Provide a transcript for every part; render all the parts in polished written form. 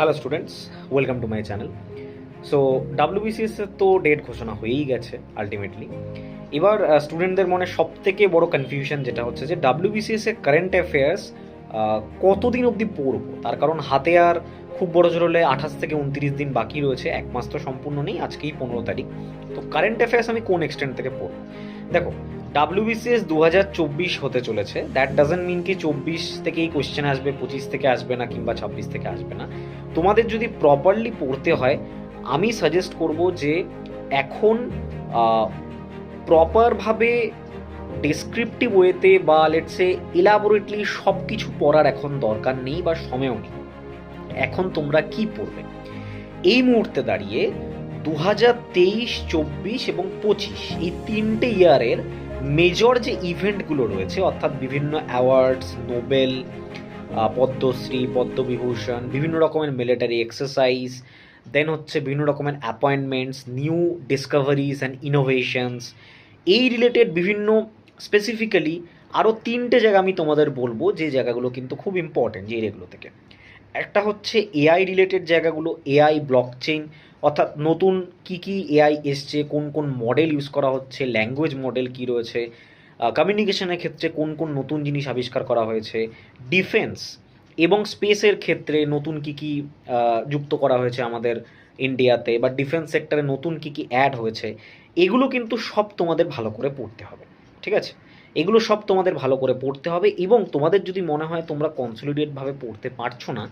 Hello students, welcome to my channel. So WBCS এর তো date ঘোষণা হয়েই গেছে আলটিমেটলি। এবার স্টুডেন্টদের মনে সব থেকে বড় কনফিউশন যেটা হচ্ছে যে ডাব্লিউবিসিএস এর কারেন্ট অ্যাফেয়ার্স কতদিন অবধি পড়বো, তার কারণ হাতে আর খুব বড় জোর হলে 28 থেকে 29 দিন বাকি রয়েছে, এক মাস তো সম্পূর্ণ নেই, আজকেই 15 তারিখ। তো কারেন্ট অ্যাফেয়ার্স আমি কোন এক্সটেন্ট থেকে পড়বো? দেখো, ডাব্লিউবিসিএস 2024 হতে চলেছে, দ্যাট ডাজেন্ট মিন কি 24 থেকেই কোশ্চেন আসবে, 25 থেকে আসবে না, কিংবা 26 থেকে আসবে না। তোমাদের যদি প্রপারলি পড়তে হয়, আমি সাজেস্ট করব যে এখন প্রপারভাবে ডেসক্রিপটিভ ওয়েতে বা লেটসে ইলাবোরেটলি সব কিছু পড়ার এখন দরকার নেই বা সময়ও নেই। এখন তোমরা কি পড়বে এই মুহূর্তে দাঁড়িয়ে? 2023, 24 এবং 25 এই তিনটে ইয়ারের মেজর যে ইভেন্টগুলো রয়েছে, অর্থাৎ বিভিন্ন অ্যাওয়ার্ডস, নোবেল, পদ্মশ্রী, পদ্মবিভূষণ, বিভিন্ন রকমের মিলিটারি এক্সারসাইজ, দেন হচ্ছে বিভিন্ন রকমের appointments, new discoveries and innovations, এই রিলেটেড বিভিন্ন স্পেসিফিক্যালি আরও তিনটে জায়গা আমি তোমাদের বলবো, যে জায়গাগুলো কিন্তু খুব ইম্পর্টেন্ট যে এরিয়াগুলো থেকে। একটা হচ্ছে এআই রিলেটেড জায়গাগুলো, এআই, ব্লকচেইন, অর্থাৎ নতুন কি কি এআই এসছে, কোন কোন মডেল ইউজ করা হচ্ছে, ল্যাঙ্গুয়েজ মডেল কি রয়েছে, কমিউনিকেশনের ক্ষেত্রে কোন কোন নতুন জিনিস আবিষ্কার করা হয়েছে, ডিফেন্স এবং স্পেসের ক্ষেত্রে নতুন কি কি যুক্ত করা হয়েছে আমাদের ইন্ডিয়াতে, বা ডিফেন্স সেক্টরে নতুন কি কি অ্যাড হয়েছে, এগুলো কিন্তু সব তোমাদের ভালো করে পড়তে হবে। ঠিক আছে, এগুলো সব তোমাদের ভালো করে পড়তে হবে, এবং তোমাদের যদি মনে হয় তোমরা কনসলিডেটভাবে পড়তে পারছো না,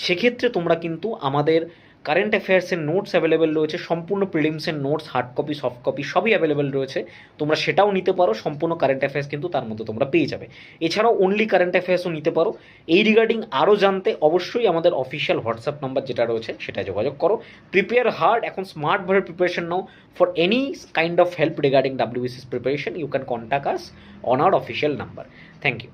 সেক্ষেত্রে তোমরা কিন্তু আমাদের কারেন্ট অ্যাফেয়ার্সের নোটস অ্যাভেলেবেল রয়েছে, সম্পূর্ণ প্রিলিমসের notes, hard copy, soft copy সবই অ্যাভেলেবেল রয়েছে, তোমরা সেটাও নিতে পারো। সম্পূর্ণ কারেন্ট অ্যাফেয়ার্স কিন্তু তার মধ্যে তোমরা পেয়ে যাবে। এছাড়াও অনলি কারেন্ট অ্যাফেয়ার্সও নিতে পারো। এই রিগার্ডিং আরও জানতে অবশ্যই আমাদের অফিসিয়াল হোয়াটসঅ্যাপ নাম্বার যেটা রয়েছে সেটায় যোগাযোগ করো। প্রিপেয়ার হার্ড, এখন স্মার্টভাবে প্রিপারেশন নাও। For any kind of help regarding WBCS preparation, you can contact us on our official number. Thank you.